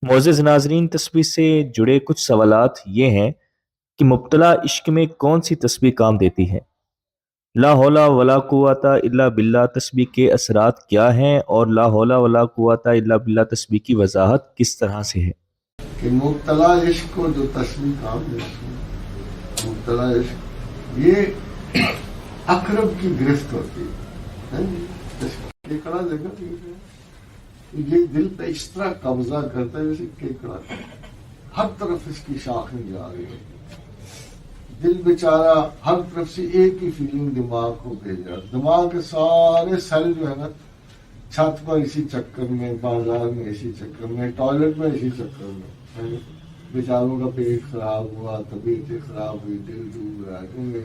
मोअज़्ज़ज़ नाज़रीन, तस्बीह से जुड़े कुछ सवालात ये हैं कि मुब्तला इश्क में कौन सी तस्बीह काम देती है? ला हौला वला कुव्वता इल्ला बिल्लाह तस्बीह के असरात क्या हैं और ला हौला वला कुव्वता इल्ला बिल्लाह तस्बीह की वजाहत किस तरह से है? कि मुब्तला इश्क को जो तस्बीह काम देती है, मुब्तला इश्क ये अकरब की गिरफ्त होती है। केकड़ा देखा, ये दिल पे इस तरह कब्जा करता है जैसे केकड़ा, हर तरफ इसकी शाखें जा रही है। दिल बेचारा हर तरफ से एक ही फीलिंग दिमाग को भेज रहा, दिमाग के सारे सेल जो है ना, छत पर इसी चक्कर में, बाजार में इसी चक्कर में, टॉयलेट में इसी चक्कर में, बेचारों का पेट खराब हुआ, तबीयत खराब हुई, दिल डूब रहा है, क्योंकि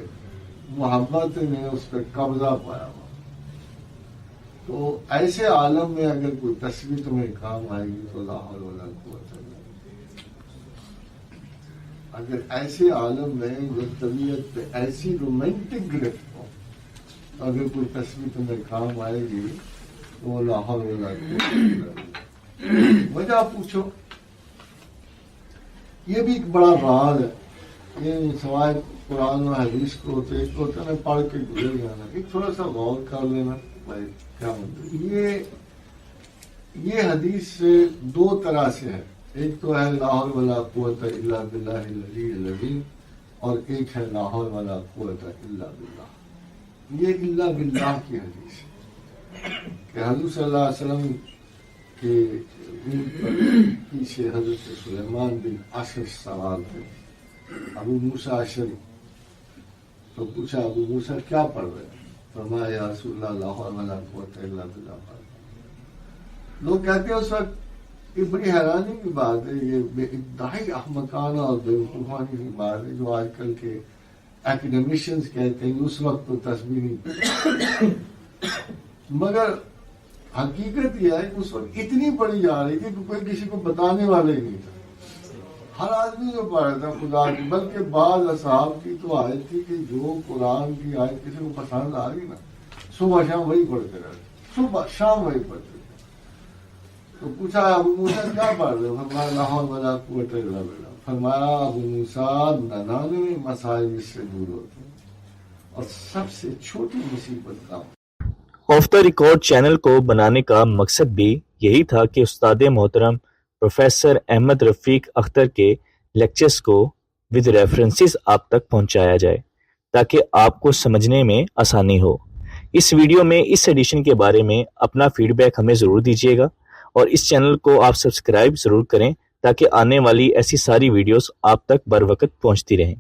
मोहब्बत ने उस पर कब्जा पाया हुआ। तो ऐसे आलम में अगर कोई तस्वीर तुम्हें काम आएगी तो ला हौल वला कुव्वता इल्ला बिल्लाह। अगर ऐसे आलम में जो तबीयत पे ऐसी रोमांटिक गिरफ्त हो, अगर कोई तस्वीर तुम्हें काम आएगी तो ला हौल वला कुव्वता इल्ला बिल्लाह। वजह पूछो, ये भी एक बड़ा राज है। ये सवाए कुरान और हदीस को तो एक होता है पढ़ के गुजर जाना, एक थोड़ा सा गौर कर लेना भाई क्या मतलब। ये हदीस से दो तरह से है, एक तो है ला हौल वला कुव्वता इल्ला बिल्लाहिल अलिय्यिल अज़ीम और एक है ला हौल वला कुव्वता इल्ला बिल्लाह। ये इल्ला बिल्लाह की हदीस है कि हुज़ूर सल्लल्लाहु अलैहि वसल्लम के पीछे हज़रत सुलेमान बिन अशअस सवार थे, अबू मूसा अशअरी। तो पूछा अबू मूसा क्या पढ़ रहे हैं? फरमाया या रसूलल्लाह ला हौल वला कुव्वता इल्ला बिल्लाह। लोग कहते हैं उस वक्त, ये बड़ी हैरानी की बात है, ये इंतहाई अहमकाना और बेवकूफानी की बात है जो आजकल के एकेडमिशियंस कहते हैं उस वक्त तो तस्बीह नहीं मगर हकीकत यह है कि उस वक्त इतनी पढ़ी जा रही थी कि कोई किसी को बताने वाले ही नहीं था। हर आदमी जो पढ़ रहा था खुदा की, बल्कि बाद असहाब की तो आयत थी कि जो कुरान की आयत किसी को पसंद आ गई ना, सुबह शाम वही पढ़ते रहते, सुबह शाम वही पढ़ते थे। तो पूछा अबू मूसा क्या पढ़ रहे हो? फरमाया ला हौल वला कुव्वता इल्ला बिल्लाह। फरमाया अबू मूसा 99 मसाइल इससे दूर होते हैं और सबसे छोटी मुसीबत का। ऑफ द रिकॉर्ड चैनल को बनाने का मकसद भी यही था कि उस्ताद मोहतरम प्रोफेसर अहमद रफ़ीक अख्तर के लेक्चर्स को विद रेफरेंसेस आप तक पहुंचाया जाए ताकि आपको समझने में आसानी हो। इस वीडियो में इस एडिशन के बारे में अपना फीडबैक हमें ज़रूर दीजिएगा और इस चैनल को आप सब्सक्राइब ज़रूर करें ताकि आने वाली ऐसी सारी वीडियोस आप तक बर वक्त पहुंचती रहें।